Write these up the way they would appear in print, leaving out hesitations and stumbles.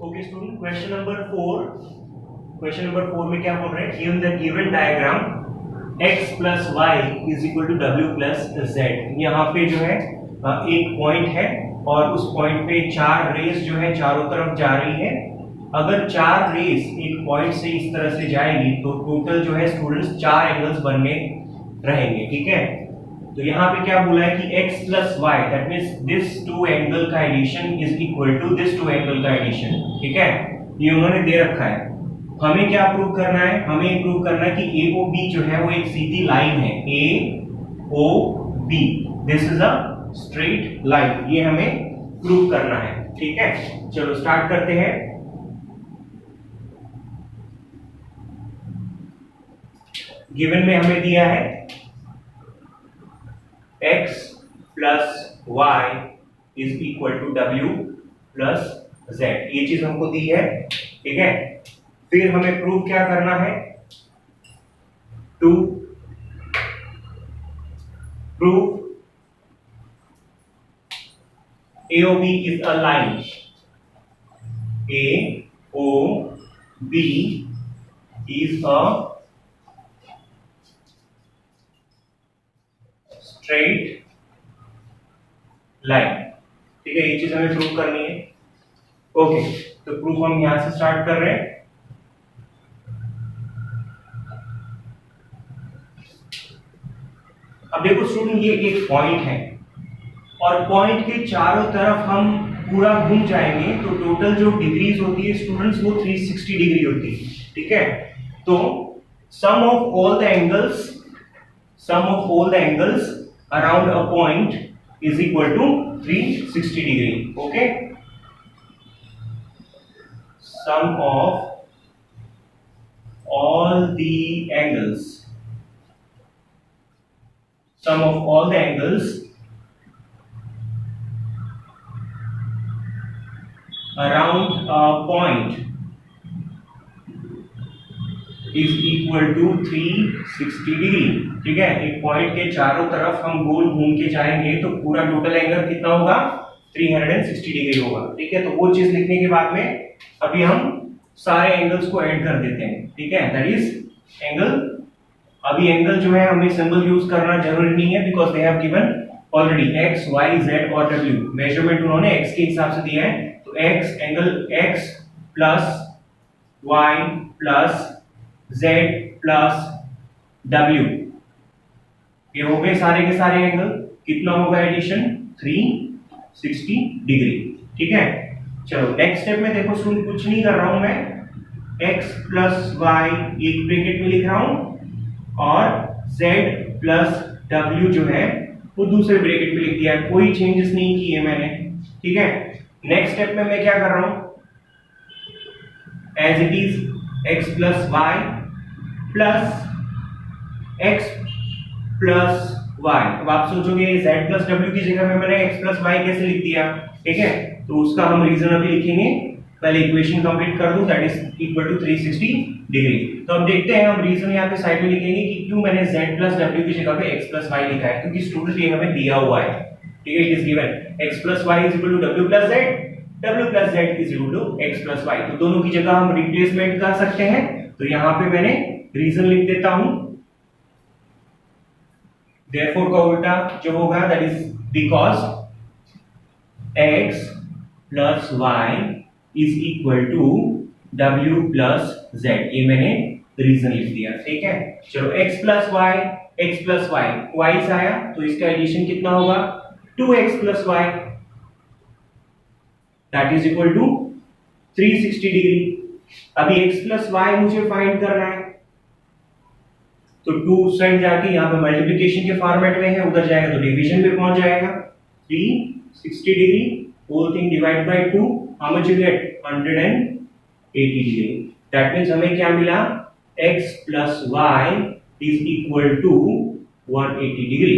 Okay student, question number 4। Question number 4 में क्या बोल रहे हैं? Given the given diagram x plus y is equal to डब्ल्यू प्लस जेड। यहाँ पे जो है एक पॉइंट है और उस पॉइंट पे चार रेस जो है चारों तरफ जा रही है। अगर चार रेस एक पॉइंट से इस तरह से जाएगी तो टोटल जो है स्टूडेंट्स चार एंगल्स बनने रहेंगे। ठीक है, तो यहाँ पे क्या बोला है कि x plus y, that means this two angle का addition is equal to this two angle का एडिशन। ठीक है, ये उन्होंने दे रखा है। हमें क्या प्रूव करना है? हमें प्रूव करना है कि AOB जो है वो एक सीधी लाइन है। AOB, this is a straight line, ये हमें प्रूव करना है। ठीक है, चलो स्टार्ट करते हैं। गिवन में हमें दिया है x plus y is equal to डब्ल्यू प्लस जेड, ये चीज हमको दी है। ठीक है, फिर हमें प्रूव क्या करना है? To prove AOB is a line, AOB is a straight line. ठीक है, ये चीज हमें प्रूव करनी है। ओके, तो प्रूफ हम यहां से स्टार्ट कर रहे हैं। अब देखो स्टूडेंट, ये एक पॉइंट है और पॉइंट के चारों तरफ हम पूरा घूम जाएंगे तो टोटल जो डिग्रीज होती है स्टूडेंट्स वो 360 डिग्री होती है। ठीक है, तो sum of all the angles around a point is equal to 360 degree. Okay, sum of all the angles, sum of all the angles around a point is equal to 360 degree. ठीक है, एक point के चारों तरफ हम गोल घूम के जाएंगे तो पूरा टोटल एंगल कितना होगा? 360 डिग्री होगा। ठीक है, तो वो चीज लिखने के बाद में अभी हम सारे एंगल्स को ऐड कर देते हैं। ठीक है, दैट इज एंगल। अभी एंगल जो है हमें सिंबल यूज करना जरूरी नहीं है because they have given already x, y, z और w। मेजरमेंट उन्होंने x के हिसाब से दिया है, तो x angle x plus y plus z plus w, ये हो गए सारे के सारे एंगल। कितना होगा एडिशन? 360 डिग्री। ठीक है, चलो नेक्स्ट स्टेप में देखो स्टूडेंट, कुछ नहीं कर रहा हूं मैं, x प्लस वाई एक ब्रैकेट में लिख रहा हूं और z प्लस w जो है वो दूसरे ब्रैकेट में लिख दिया है, कोई चेंजेस नहीं किए मैंने। ठीक है, नेक्स्ट स्टेप में मैं क्या कर रहा हूं? As it is x plus y plus x plus y. अब आप सोचोगे z प्लस w की जगह में मैंने x प्लस वाई कैसे लिख दिया? ठीक है, तो उसका हम रीजन अभी लिखेंगे। पहले इक्वेशन कंप्लीट कर दूं, that is equal to 360 degree. तो अब देखते हैं, हम रीजन यहाँ पे साइड में लिखेंगे कि क्यों मैंने z प्लस w की जगह पे x प्लस वाई लिखा है, क्योंकि स्टूडेंट ये हमें दिया हुआ है। ठीक है, it is given x plus y is equal to w plus z, w plus z is equal to x plus y. तो दोनों की जगह हम रिप्लेसमेंट कर सकते हैं, तो यहाँ पे मैंने रीजन लिख देता हूं। Therefore का उल्टा जो होगा that is because x plus y is equal to w plus z, ये मैंने रीजन लिख दिया। ठीक है, चलो x प्लस y y से आया तो इसका एडिशन कितना होगा? 2x plus y, that is equal to 360 degree. अभी x प्लस y मुझे फाइंड करना है, तो 2 साइड जाके यहाँ पे मल्टीप्लिकेशन के फॉर्मेट में है, उधर जाएगा तो डिवीजन पे पहुंच जाएगा। 360 degree whole thing divide by 2, how much you get? 180 degree. That means हमें क्या मिला? x plus y is equal to 180 degree.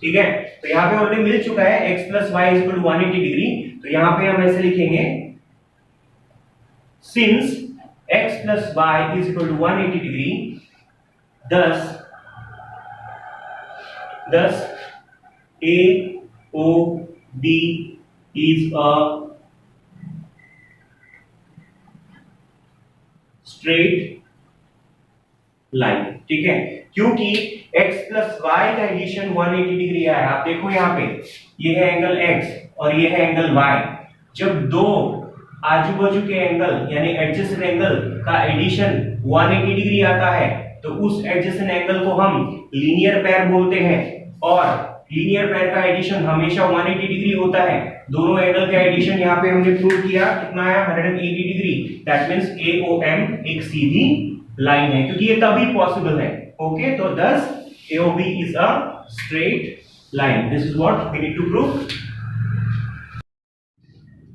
ठीक है, तो यहाँ पे ऑलरेडी मिल चुका है x plus y is equal to 180 degree, तो यहाँ पे हम ऐसे लिखेंगे since x plus y is equal to 180 degree, thus AOB is a straight line, ठीक है, क्योंकि x प्लस वाई का एडिशन 180 डिग्री आया। आप देखो यहाँ पे ये है एंगल x और ये है एंगल y। जब दो आजू बाजू के एंगल यानी एडजेसेंट एंगल का एडिशन 180 डिग्री आता है तो उस एडजेसेंट एंगल को हम लीनियर पेयर बोलते हैं, और लीनियर पेयर का एडिशन हमेशा 180 डिग्री होता है। दोनों एंगल का एडिशन यहाँ पे हमने प्रूव किया, कितना आया 180 डिग्री। दैट मींस AOM एक सीधी लाइन है, क्योंकि ये तभी पॉसिबल है। ओके, तो thus AOB is a straight line. This is what we need to prove.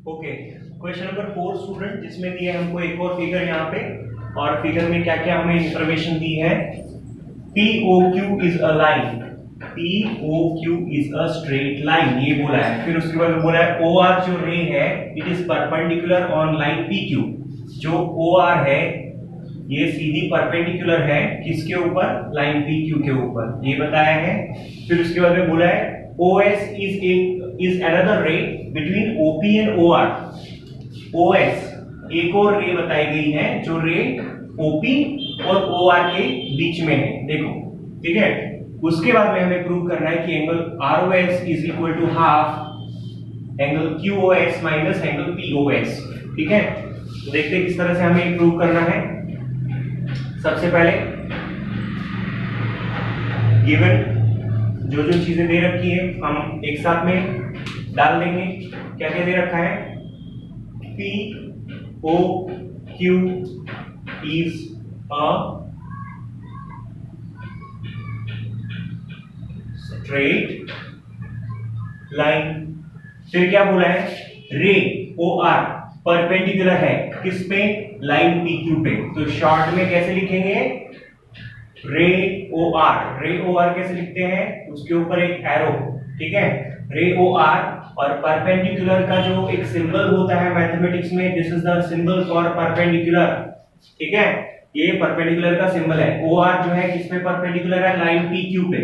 Okay, question number 4 student, जिसमें दिया है हमको एक और फिगर यहाँ पे, और फिगर में क्या क्या हमें इंफॉर्मेशन दी है। POQ is a line, POQ is a straight line, ये बोला है। फिर उसके बाद बोला है OR जो रे है it is perpendicular on line PQ। जो OR है ये सीधी परपेंडिकुलर है किसके ऊपर, लाइन PQ के ऊपर, ये बताया है। फिर उसके बाद में बोला है OS is another ray between OP and OR। OS एक और रे बताई गई है जो रे OP और OR के बीच में है, देखो, ठीक है। उसके बाद में हमें प्रूव करना है कि angle ROS is equal to half angle QOS minus angle POS, ठीक है। तो देखते हैं किस तरह से हमें प्रूव करना है। सबसे पहले गिवन जो जो चीजें दे रखी है हम एक साथ में डाल देंगे। क्या क्या दे रखा है, POQ is a straight line। फिर क्या बोला है, रे OR परपेंडिकुलर है किस पे, लाइन PQ पे। तो शॉर्ट में कैसे लिखेंगे, रे OR कैसे लिखते हैं, उसके ऊपर एक एरो, ठीक है, रे OR, और परपेंडिकुलर का जो एक सिंबल होता है मैथमेटिक्स में, this is the symbol for perpendicular, ठीक है, ये परपेंडिकुलर का सिंबल है। OR जो है किस पे परपेंडिकुलर है, लाइन PQ पे।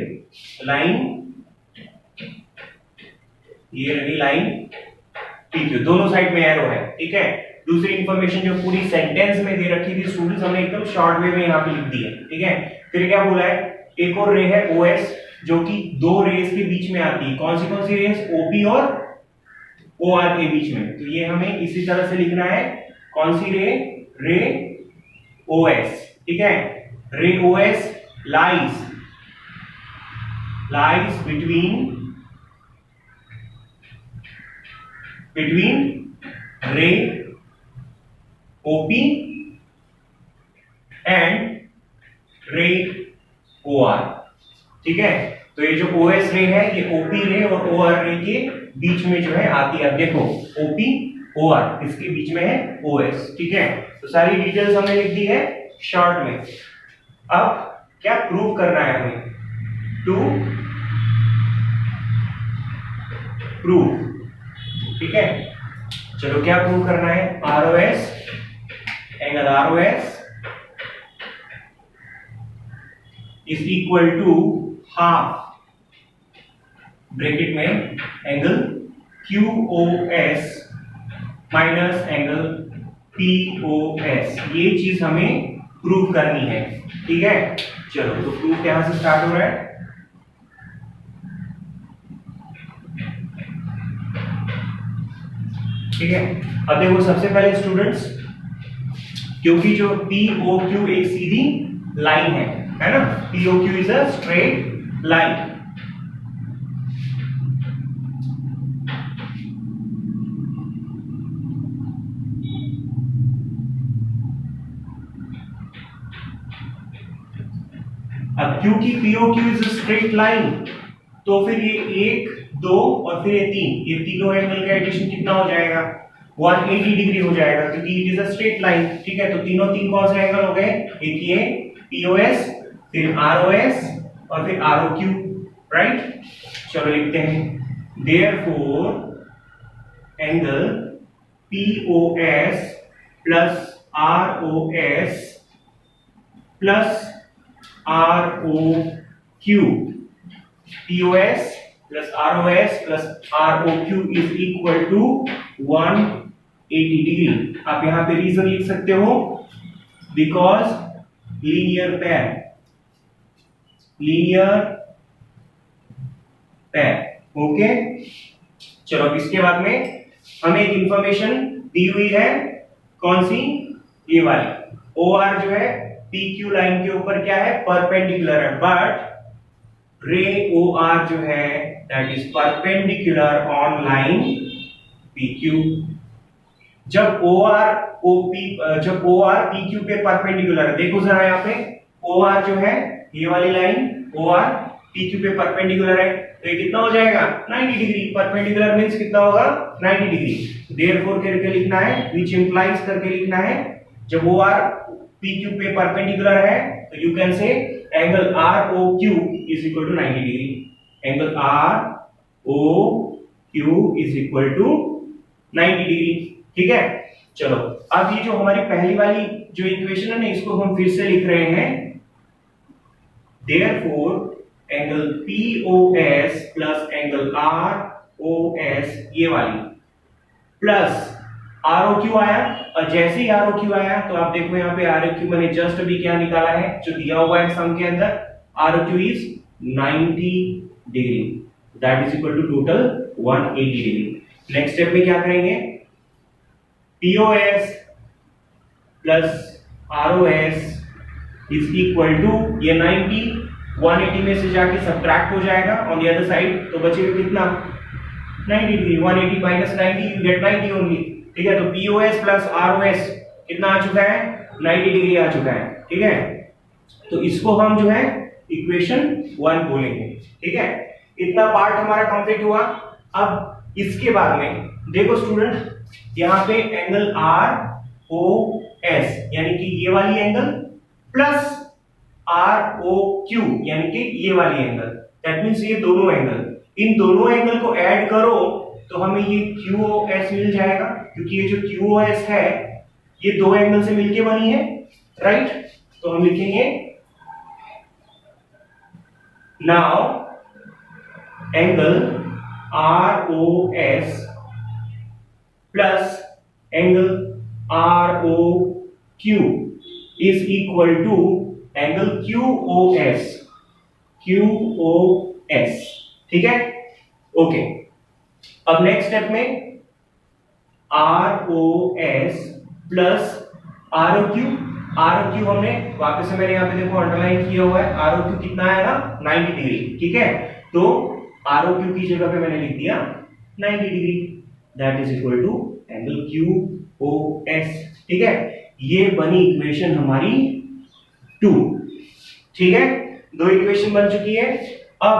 लाइन, ये रही लाइन PQ, दोनों साइड में एरो है, ठीक है। दूसरी इंफॉर्मेशन जो पूरी सेंटेंस में दे रखी थी स्टूडेंट्स, हमने एकदम शॉर्ट वे में यहाँ पे लिख दी है, ठीक है। फिर क्या बोला है, एक और रे है OS जो कि दो रेस के बीच में आती है। कौन सी रेस, OP और OR के बीच में। तो ये हमें इसी तरह से लिखना है, कौन सी रे, रे OS, ठीक है। रे OS लाइज between रे OP and रे OR, ठीक है। तो ये जो OS रे है ये OP रे और OR रे के बीच में जो है आती है। देखो OP OR इसके बीच में है OS, ठीक है। तो सारी डिटेल्स हमने लिख दी है शॉर्ट में। अब क्या प्रूव करना है हमें, टू प्रूव, ठीक है। चलो क्या प्रूव करना है, ROS, angle ROS is equal to half bracket में angle QOS minus angle POS। ये चीज हमें प्रूव करनी है, ठीक है। चलो तो प्रूफ यहां से स्टार्ट हो रहा है। ठीक है, अब देखो सबसे पहले स्टूडेंट्स, क्योंकि जो POQ एक सीधी लाइन है ना, POQ is a straight line. अब क्योंकि POQ is a straight line, तो फिर ये 1, 2 और फिर ये 3, ये तीनों एंगल का एडिशन कितना हो जाएगा, 180 डिग्री हो जाएगा, क्योंकि it is a straight line. ठीक है, तो तीनों तीन कौन से एंगल हो गए, एक ये POS, फिर ROS और फिर ROQ, राइट। चलो लिखते हैं, therefore angle POS plus ROS plus ROQ, POS plus ROS plus ROQ is equal to 180 degree. आप यहाँ पे रीजन लिख सकते हो, बिकॉज लीनियर पैर। ओके, चलो अब इसके बाद में हमें एक इंफॉर्मेशन दी हुई है, कौन सी, ये वाली। ओ आर जो है पी क्यू लाइन के ऊपर क्या है, परपेंडिकुलर है, बट रे ओ आर जो है that is perpendicular on line P Q. जब ओ आर पी क्यू पे परपेंडिकुलर है, देखो जरा यहाँ पे ओ आर जो है ये वाली line O R P Q पे परपेंडिकुलर है, तो ये कितना हो जाएगा 90 डिग्री। परपेंडिकुलर मींस कितना होगा 90 डिग्री। देयरफॉर करके लिखना है, व्हिच इंप्लाइज करके लिखना है, जब ओ आर पी क्यू पे परपेंडिकुलर है तो you can say angle R O Q is equal to 90 degree. Angle R O Q is equal to 90 degree. ठीक है, चलो अब ये जो हमारी पहली वाली जो इक्वेशन है ना, इसको हम फिर से लिख रहे हैं। Therefore, angle POS plus angle ROS ये वाली प्लस ROQ आया, और जैसे ही ROQ आया तो आप देखो यहाँ पे ROQ मैंने जस्ट अभी क्या निकाला है, जो दिया हुआ है सम के अंदर, ROQ is 90 degree, that is equal to total 180 degree. Next step में क्या करेंगे, POS plus ROS is equal to ये 90 180 में से जाके सब्ट्रैक्ट हो जाएगा ऑन द अदर साइड, तो बचेगा कितना 90 degree. 180 minus 90 you get 90 only. ठीक है, तो POS प्लस ROS कितना आ चुका है 90 डिग्री आ चुका है। ठीक है, तो इसको हम जो है इक्वेशन 1 बोलेंगे। ठीक है, इतना पार्ट हमारा कंप्लीट हुआ। अब इसके बाद में देखो स्टूडेंट, यहाँ पे एंगल ROS यानी कि ये वाली एंगल प्लस ROQ यानी कि ये वाली एंगल, दैट मींस ये दोनों एंगल, इन दोनों एंगल को ऐड करो तो हमें ये QOS मिल जाएगा, क्योंकि ये जो QOS है ये दो एंगल से मिलके बनी है, राइट। तो हम लिखेंगे now angle ROS plus angle ROQ is equal to angle QOS। ठीक है, ओके। अब नेक्स्ट स्टेप में ROS प्लस ROQ हमने वापस से मैंने यहाँ पे देखो अंडरलाइन किया हुआ है, ROQ कितना है ना 90 डिग्री। ठीक है, तो ROQ की जगह पे मैंने लिख दिया 90 degree, that is equal to angle QOS। ठीक है, ये बनी इक्वेशन हमारी 2। ठीक है, दो इक्वेशन बन चुकी है। अब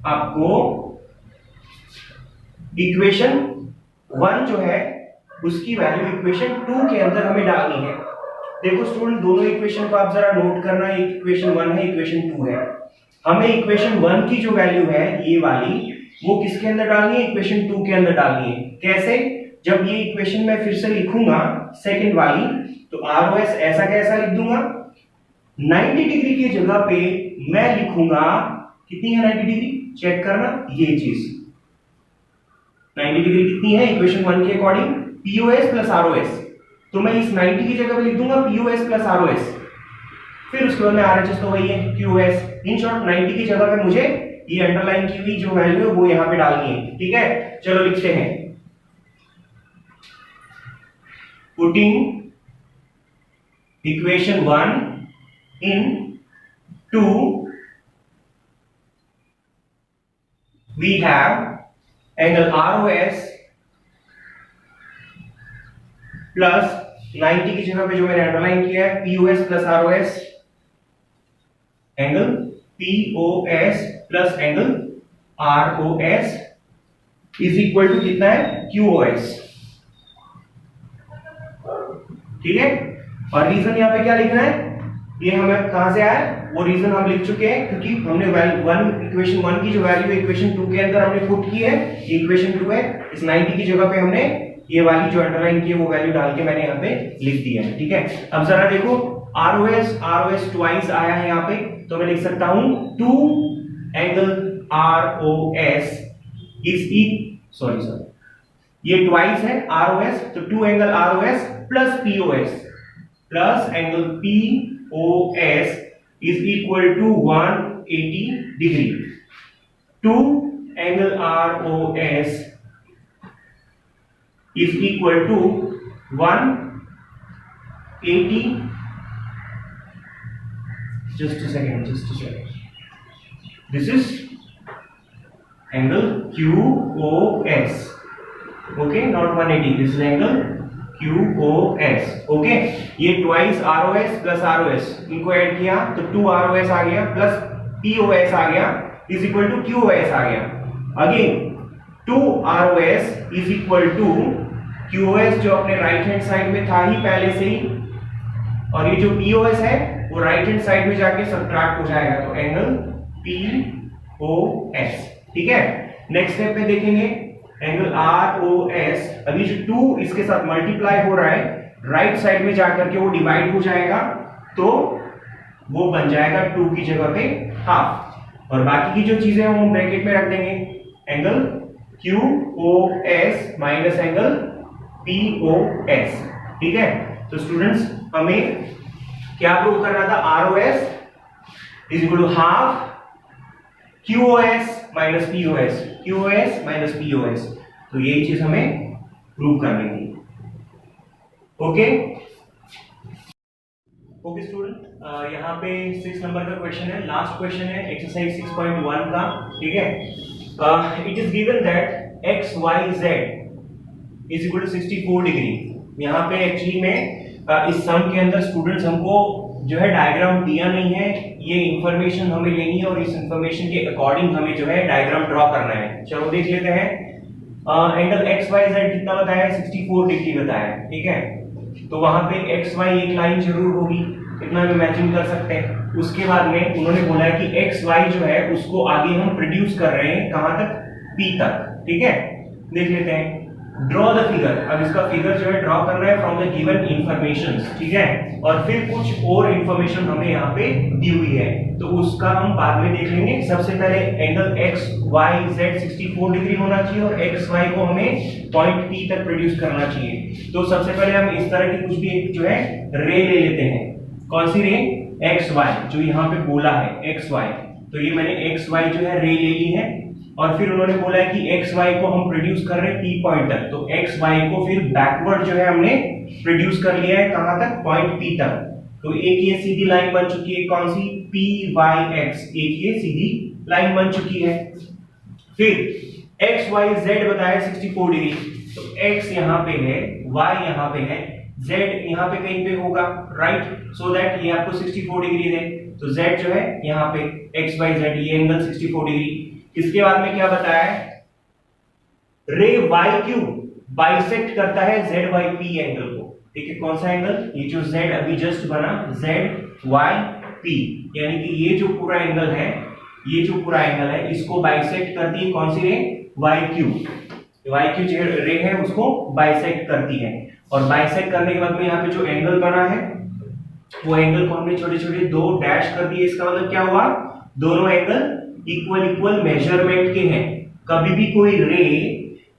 आपको इक्वेशन 1 जो है उसकी वैल्यू इक्वेशन 2 के अंदर हमें डालनी है। देखो स्टूडेंट, दोनों इक्वेशन को आप जरा नोट करना, एक इक्वेशन 1 है, इक्वेशन 2 है। हमें इक्वेशन 1 की जो वैल्यू है ये वाली, वो किसके अंदर डालनी है, इक्वेशन 2 के अंदर डालनी है। कैसे, जब ये इक्वेशन मैं फिर से लिखूंगा सेकंड वाली, तो ROS ऐसा कैसा लिख दूंगा, 90 डिग्री की जगह पे मैं लिखूंगा कितनी है 90 डिग्री, चेक करना ये चीज 90 डिग्री कितनी है इक्वेशन 1 के अकॉर्डिंग, POS प्लस ROS। तो मैं इस 90 की जगह पे लिख दूंगा POS प्लस ROS, फिर उसके बाद में RHS तो वही है QOS। इन शॉर्ट 90 की जगह पे मुझे ये अंडरलाइन की हुई जो वैल्यू है वो यहां पे डालनी है। ठीक है, चलो लिखते हैं, putting equation 1 in 2 we have angle ROS plus 90 की जगह पे जो मैंने अंडरलाइन किया है POS plus ROS, angle POS plus angle ROS is equal to कितना है QOS। ठीक है, और रीजन यहाँ पे क्या लिखना है, ये हमें कहां से आया, वो रीजन हम लिख चुके हैं, क्योंकि हमने इक्वेशन 1 की जो वैल्यू है इक्वेशन 2 के अंदर हमने पुट की है, ये इक्वेशन 2 है, इस 90 की जगह पे हमने ये वाली जो अंडरलाइन की है वो वैल्यू डाल के मैंने यहाँ पे लिख दिया है। ठीक है, अब जरा देखो ROS ट्वाइस आया है यहाँ पे, तो मैं लिख सकता हूं 2 एंगल ROS सॉरी ये ट्वाइस है ROS, तो 2 angle ROS plus POS plus angle POS is equal to 180 degree two angle ROS is equal to 180 just a second. This is angle QOS. Okay, not 180. This is angle QOS. Okay, ये twice ROS plus ROS इनको add किया तो 2 ROS आ गया plus POS आ गया is equal to QOS आ गया. Again 2 ROS is equal to QOS जो अपने राइट हैंड साइड में था ही पहले से ही, और ये जो POS है वो राइट हैंड साइड में जाके सब्ट्रैक्ट हो जाएगा, तो एंगल POS. ठीक है, नेक्स्ट स्टेप पे देखेंगे एंगल ROS. अभी जो 2 इसके साथ मल्टीप्लाई हो रहा है राइट साइड में जाकर के वो डिवाइड हो जाएगा, तो वो बन जाएगा 2 की जगह पे हाफ, और बाकी की जो चीजें हम ब्रैकेट में रख देंगे angle QOS minus angle POS. ठीक है, तो स्टूडेंट्स हमें क्या प्रूव करना था? ROS is equal to half QOS minus POS, QOS minus POS. तो यही चीज हमें प्रूव करनी थी. ओके स्टूडेंट, यहाँ पे 6 नंबर का क्वेश्चन है, लास्ट क्वेश्चन है एक्सरसाइज 6.1 का. ठीक है, it is given that XYZ is equal to 64 degree. यहाँ पे एक्चुअली में इस सम के अंदर स्टूडेंट्स हमको जो है डायग्राम दिया नहीं है, ये इंफॉर्मेशन हमें लेनी है और इस इंफॉर्मेशन के अकॉर्डिंग हमें जो है डायग्राम ड्रॉ करना है. चलो देख लेते हैं. एंगल XYZ कितना बताया है? 64 डिग्री बताया है. ठीक है, तो वहां पे XY एक लाइन जरूर होगी, इतना हम इमेजिन कर सकते हैं. उसके बाद में उन्होंने बोला है कि XY जो है उसको आगे हम प्रोड्यूस कर रहे हैं कहां तक? P तक. ठीक है, देख लेते हैं. Draw the figure. अब इसका फिगर जो है ड्रॉ करना है फ्रॉम द गिवन इंफॉर्मेशंस. ठीक है, और फिर कुछ और इंफॉर्मेशन हमें यहाँ पे दी हुई है, तो उसका हम बाद में देख लेंगे. सबसे पहले एंगल XYZ 64 डिग्री होना चाहिए और XY को हमें पॉइंट P तक प्रोड्यूस करना चाहिए. तो सबसे पहले हम इस तरह की कुछ भी एक जो है रे ले लेते हैं. कौन सी रे? XY, जो यहाँ पे बोला है XY. तो ये मैंने XY जो है रे ले ली है, और फिर उन्होंने बोला है कि XY को हम प्रोड्यूस कर रहे हैं P पॉइंट तक, तो XY को फिर बैकवर्ड जो है हमने प्रोड्यूस कर लिया है कहां तक? पॉइंट P तक. तो एक ये सीधी लाइन बन चुकी है, कौन सी? PYX. एक ये सीधी लाइन बन चुकी है. फिर XYZ बताया 64 डिग्री, तो X यहाँ पे है, Y यहाँ पे है, Z यहाँ पे कहीं पे होगा, राइट? सो दैट ये आपको 64 डिग्री दे. तो Z जो है यहाँ पे XYZ ये एंगल 64 डिग्री. इसके बाद में क्या बताया है? रे YQ बाइसेक्ट करता है ZYP एंगल को. ठीक है, कौन सा एंगल? ये जो Z अभी जस्ट बना ZYP, यानी कि ये जो पूरा एंगल है, ये जो पूरा एंगल है इसको बाइसेक्ट करती है कौन सी रे? YQ. YQ जो रे है उसको बाइसेक्ट करती है, और बाइसेक्ट करने के बाद में यहाँ पे जो एंगल बना है वो एंगल को हमने छोटे छोटे 2 डैश कर दिए. इसका मतलब क्या हुआ? दोनों एंगल इक्वल मेजरमेंट के हैं. कभी भी कोई रे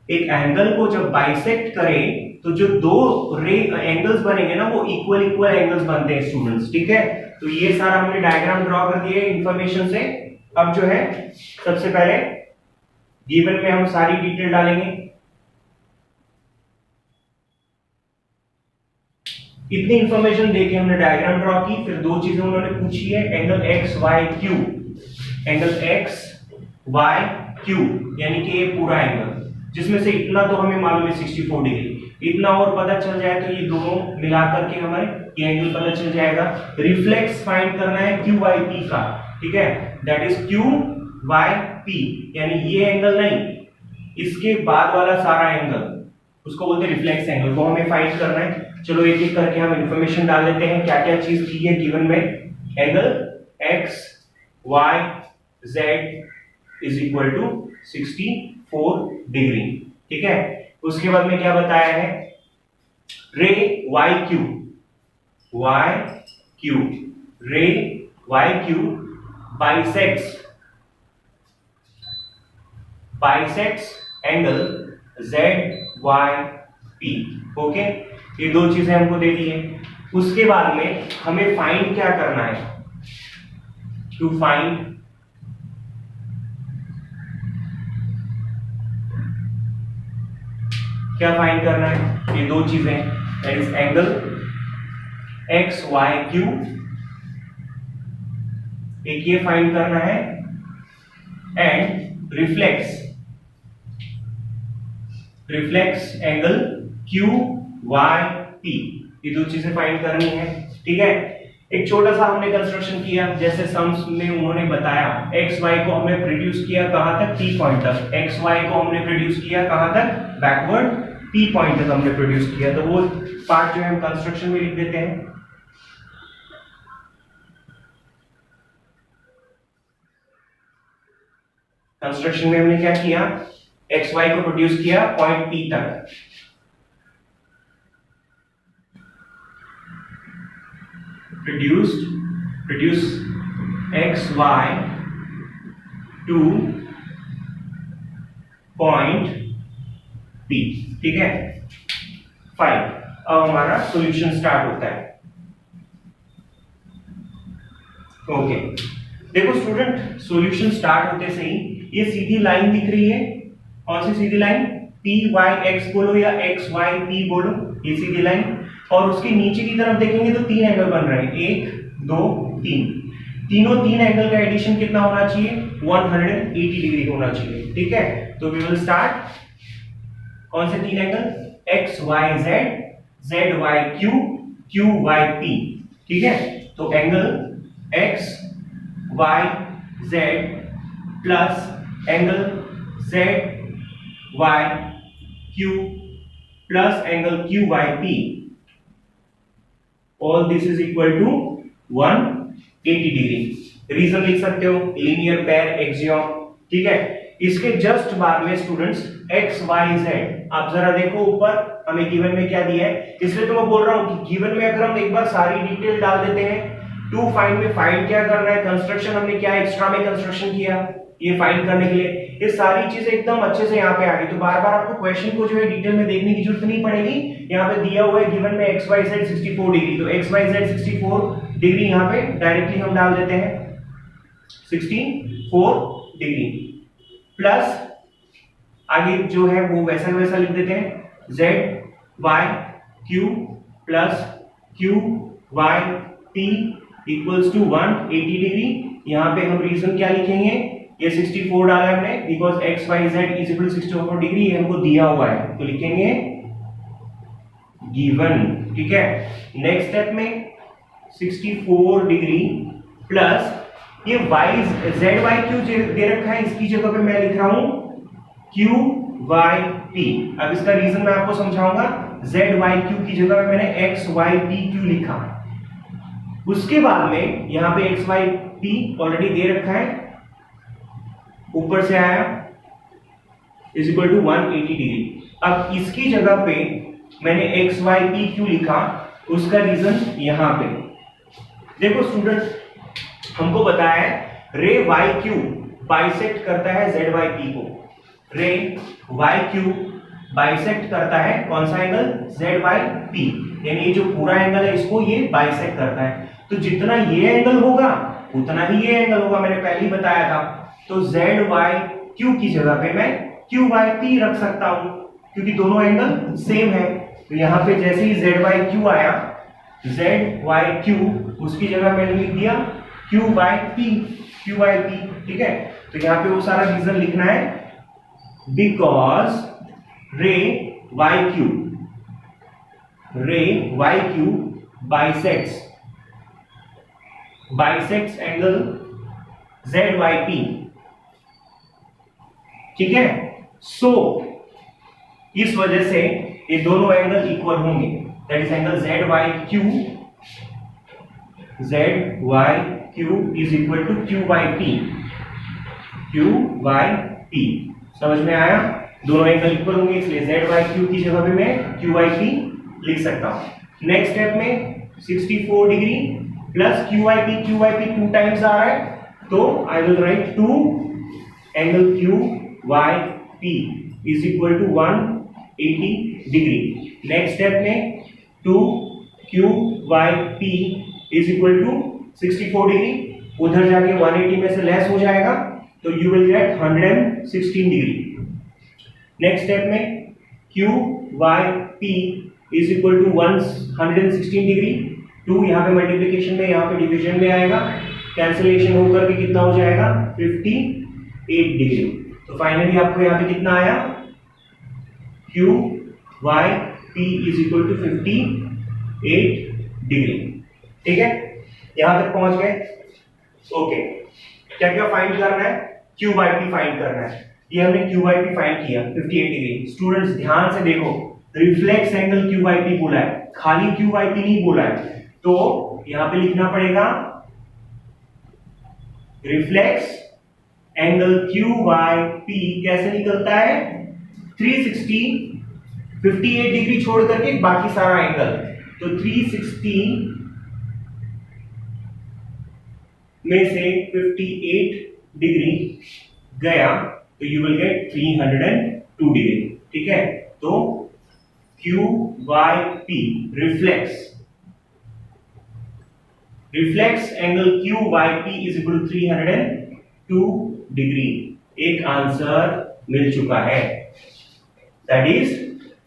एक एंगल को जब बाइसेक्ट करे तो जो 2 रे एंगल्स बनेंगे ना वो इक्वल एंगल्स बनते हैं स्टूडेंट्स. ठीक है, तो ये सारा हमने डायग्राम ड्रॉ कर दिए इंफॉर्मेशन से. अब जो है सबसे पहले गिवन में हम सारी डिटेल डालेंगे. इतनी इंफॉर्मेशन देके हमने डायग्राम ड्रॉ की. फिर 2 चीजें उन्होंने पूछी है, एंगल XYQ, एंगल XYQ यानी कि ये पूरा एंगल, जिसमें से इतना तो हमें मालूम है 64 डिग्री. इतना और पता चल जाए तो ये दोनों मिलाकर के हमारे ये एंगल पता चल जाएगा. रिफ्लेक्स फाइंड करना है QYP का. ठीक है, दैट इज QYP, यानी ये एंगल नहीं, इसके बाद वाला सारा एंगल उसको बोलते हैं रिफ्लेक्स एंगल, वो हमें फाइंड करना है. चलो एक एक करके हम इंफॉर्मेशन डाल देते हैं क्या क्या चीज की है गिवन में. Angle XYZ is equal to 64 degree. ठीक है, उसके बाद में क्या बताया है? रे YQ रे YQ bisects angle ZYP. Okay, ये 2 चीजें हमको दे दी है. उसके बाद में हमें फाइंड क्या करना है, टू फाइंड क्या फाइंड करना है, ये दो चीजें, that is angle X Y Q, एक ये फाइंड करना है, and reflex angle Q Y P, ये दो चीजें फाइंड करनी है। ठीक है, एक छोटा सा हमने कंस्ट्रक्शन किया, जैसे सम्स में उन्होंने बताया एक्स वाई को हमने प्रोड्यूस किया कहां तक, टी पॉइंट तक, एक्स वाई को हमने प्रोड्यूस किया कहां तक, बैकवर्ड टी पॉइंट तक हमने प्रोड्यूस किया। तो वो पार्ट जो है हम कंस्ट्रक्शन में लिख देते हैं। कंस्ट्रक्शन में हमने क्या किया, एक्स वाई को प्रोड्यूस किया पॉइंट पी तक, produce X Y to point P. ठीक है, फाइन। अब हमारा सॉल्यूशन स्टार्ट होता है। ओके, देखो स्टूडेंट, सॉल्यूशन स्टार्ट होते से ही ये सीधी लाइन दिख रही है, कौन सी सीधी लाइन, पी वाई एक्स बोलो या एक्स वाई पी बोलो, ये सीधी लाइन। और उसके नीचे की तरफ देखेंगे तो तीन एंगल बन रहे हैं, 1 2 3, तीनों तीन एंगल का एडिशन कितना होना चाहिए, 180 डिग्री होना चाहिए। ठीक है, तो वी विल स्टार्ट, कौन से तीन angle, X Y Z, Z Y Q, Q Y P. ठीक है, तो angle X Y Z plus angle Z Y Q plus angle Q Y P, all this is equal to 180 degree. Reason लिख सकते हो, linear pair axiom. ठीक है, इसके just बाद में स्टूडेंट्स एक्स वाई जेड, आप जरा देखो ऊपर हमें गिवन में क्या दिया है, इसलिए तो मैं बोल रहा हूं कि गिवन में अगर हम एक बार सारी डिटेल डाल देते हैं, टू फाइंड में फाइंड क्या करना है, कंस्ट्रक्शन हमने क्या एक्स्ट्रा में कंस्ट्रक्शन किया ये फाइंड करने के लिए, ये सारी चीजें एकदम अच्छे से यहाँ पे आ गई। तो बार बार आपको क्वेश्चन को जो है डिटेल में देखने की जरूरत नहीं पड़ेगी, यहाँ पे दिया हुआ है गिवन में एक्स वाई जेड 64 डिग्री, तो एक्स वाई जेड 64 डिग्री यहाँ पे डायरेक्टली हम डाल देते हैं 64 डिग्री, प्लस आगे जो है वो वैसा वैसा लिख देते हैं, Z Y Q plus Q Y P equals to 180 degree. यहाँ पे हम रीजन क्या लिखेंगे, ये 64 डाला है हमने, because X Y Z is equal 64 degree, ये हमको दिया हुआ है, तो लिखेंगे गिवन। ठीक है, नेक्स्ट स्टेप में 64 डिग्री प्लस ये वाई जेड वाई क्यू दे रखा है, इसकी जगह पे मैं लिख रहा हूं क्यू वाई पी। अब इसका रीजन मैं आपको समझाऊंगा, जेड वाई क्यू की जगह पे मैंने एक्स वाई पी क्यू लिखा, उसके बाद में यहां पे एक्स वाई पी ऑलरेडी दे रखा है, ऊपर से आया इज इक्वल टू 180 डिग्री। अब इसकी जगह पे मैंने एक्स वाई पी क्यू लिखा, उसका रीजन यहां पे देखो स्टूडेंट, हमको बताया है रे वाई क्यू बाइसेक्ट करता है जेड वाई पी को, रे वाई क्यू बाइसेक्ट करता है कौन सा एंगल, जेड वाई पी, यानी ये जो पूरा एंगल है इसको ये बाइसेक्ट करता है। तो जितना ये एंगल होगा उतना ही ये एंगल होगा, मैंने पहले ही बताया था। तो जेड वाई क्यू की जगह पे मैं क्यू वाई पी रख सकता हूं, क्योंकि दोनों एंगल सेम है। तो यहां पे जैसे ही जेड वाई क्यू आया, जेड वाई क्यू, उसकी जगह मैंने लिख दिया Q Y P, Q Y P. ठीक है, तो यहां पे वो सारा रीजन लिखना है, because ray Y Q bisects angle Z Y P. ठीक है, सो इस वजह से ये दोनों एंगल इक्वल होंगे, that is angle Z Y Q is equal to Q Y P. समझ में आया, दोनों एंगल इक्वल होंगे, इसलिए जेड वाई क्यू की जगह पे मैं क्यू वाई पी लिख सकता हूं। नेक्स्ट स्टेप में 64 degree plus Q Y P 2 times आ रहा है, तो I will write 2 angle Q Y P is equal to 180 degree. Next step में 2 Q Y P is equal to 64 degree, उधर जाके 180 में से लेस हो जाएगा तो you will get 116 degree. Next step में Q Y P is equal to 116 degree, 2 यहाँ पे मल्टीप्लीकेशन में यहाँ पे डिवीजन में आएगा, कैंसिलेशन होकर के कितना हो जाएगा 58 डिग्री। तो फाइनली आपको यहाँ पे कितना आया, Q Y P is equal to 58 degree. ठीक है, यहां तक पहुंच गए। ओके, क्या क्या फाइंड करना है, क्यू वाई पी फाइंड करना है। ये हमने क्यू वाई पी फाइंड किया 58 डिग्री। स्टूडेंट्स ध्यान से देखो, reflex angle Q Y P बोला है, खाली क्यू वाई पी नहीं बोला है, तो यहां पे लिखना पड़ेगा reflex angle Q Y P कैसे निकलता है, 360 58 डिग्री छोड़ करके बाकी सारा एंगल, तो 360 में से 58 डिग्री गया तो यू विल गेट 302 डिग्री। ठीक है, तो Q Y P reflex angle Q Y P is equal to 302 degree. एक आंसर मिल चुका है, that is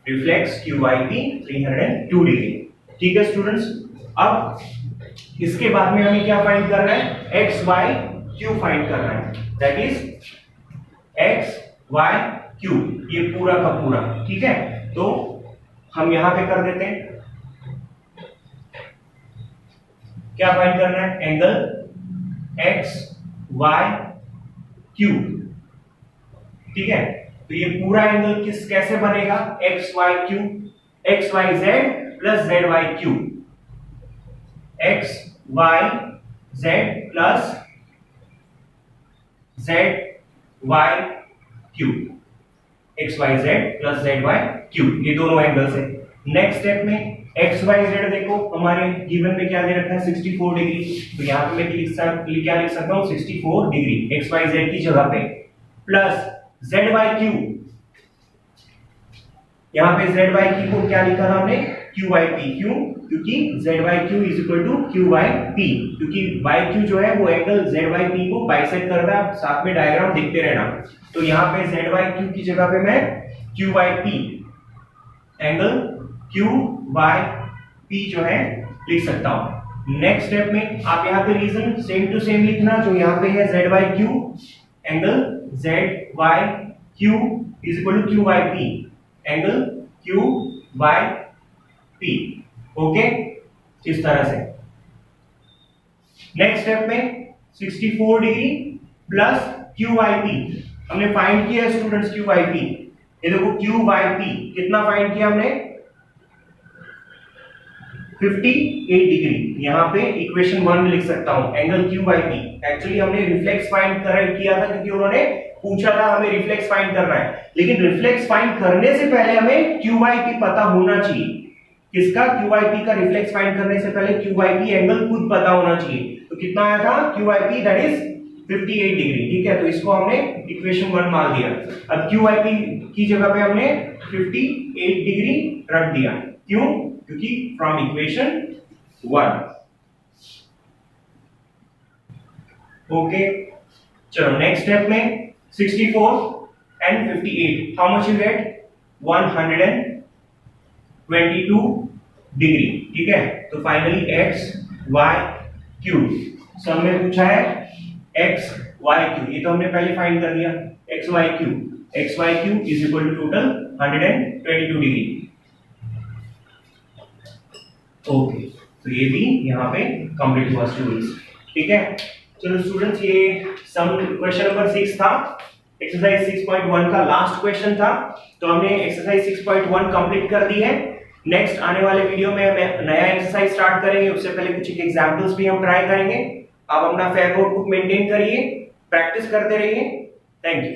reflex Q Y P 302 degree. ठीक है स्टूडेंट्स, अब इसके बाद में हमें क्या फाइंड करना है, एक्स वाई क्यू फाइंड करना है, that is X Y Q, ये पूरा का पूरा। ठीक है, तो हम यहां पे कर देते हैं, क्या फाइंड करना है, एंगल एक्स वाई क्यू। ठीक है, तो ये पूरा एंगल कैसे बनेगा, X Y Q, X Y Z plus Z Y Q, X Y Z plus Z Y Q, X Y Z plus Z Y Q, ये दोनों एंगल्स है। नेक्स्ट स्टेप में एक्स वाई जेड देखो, हमारे given में क्या दे रखा है 64 डिग्री, तो यहाँ पे मैं क्या लिख सकता हूँ 64 डिग्री एक्स वाई जेड की जगह पे, प्लस जेड वाई क्यू, यहाँ पे जेड वाई क्यू को क्या लिखा था हमने, क्यू वाई पी, क्यों, क्योंकि Z Y Q is equal to Q Y P, क्योंकि वाई क्यू जो है वो एंगल जेड वाई पी को बाइसेक्ट कर रहा है। साथ में डायग्राम देखते रहना, तो यहाँ पे जेड वाई क्यू की जगह पे मैं Q Y P, angle Q Y P जो है लिख सकता हूं। नेक्स्ट स्टेप में आप यहाँ पे रीजन सेम टू सेम लिखना, जो यहाँ पे है Z Y Q, angle Z Y Q is equal to Q Y P, angle Q Y P. Okay, इस तरह से। नेक्स्ट स्टेप में 64 degree plus Q Y P हमने फाइंड किया है स्टूडेंट्स, क्यू वाई पी, ये देखो क्यू वाई पी कितना फाइंड किया हमने, 58 डिग्री। यहां पे इक्वेशन 1 में लिख सकता हूं angle Q Y P. Actually हमने रिफ्लेक्स फाइंड किया था, क्योंकि उन्होंने पूछा था हमें रिफ्लेक्स फाइंड करना है, लेकिन रिफ्लेक्स फाइंड करने से पहले हमें क्यू वाई पी पता होना चाहिए। किसका, क्यू वाई पी का रिफ्लेक्स फाइंड करने से पहले क्यू वाई पी एंगल खुद पता होना चाहिए। तो कितना आया था Q Y P, that is 58 degree. ठीक है, तो इसको हमने इक्वेशन 1 मान दिया। अब क्यू वाई पी की जगह पे हमने 58 डिग्री रख दिया, क्यों, क्योंकि फ्रॉम इक्वेशन 1। ओके, चलो नेक्स्ट स्टेप में 64 and 58, how much you get, 122 degree. ठीक है, तो फाइनली x y q, सब में पूछा है x y q, ये तो हमने पहले फाइंड कर लिया, x y q is equal to total 122 degree. Okay, तो ये भी यहाँ पे कंप्लीट हुआ स्टूडेंट्स। ठीक है, चलो स्टूडेंट्स, ये सम क्वेश्चन नंबर 6 था, एक्सरसाइज 6.1 का लास्ट क्वेश्चन था। तो हमने एक्सरसाइज 6.1 कंप्लीट कर दी है। नेक्स्ट आने वाले वीडियो में हम नया एक्सरसाइज स्टार्ट करेंगे, उससे पहले कुछ एग्जांपल्स भी हम ट्राई करेंगे। आप अपना फेयर नोटबुक मेंटेन करिए, प्रैक्टिस करते रहिए। Thank you.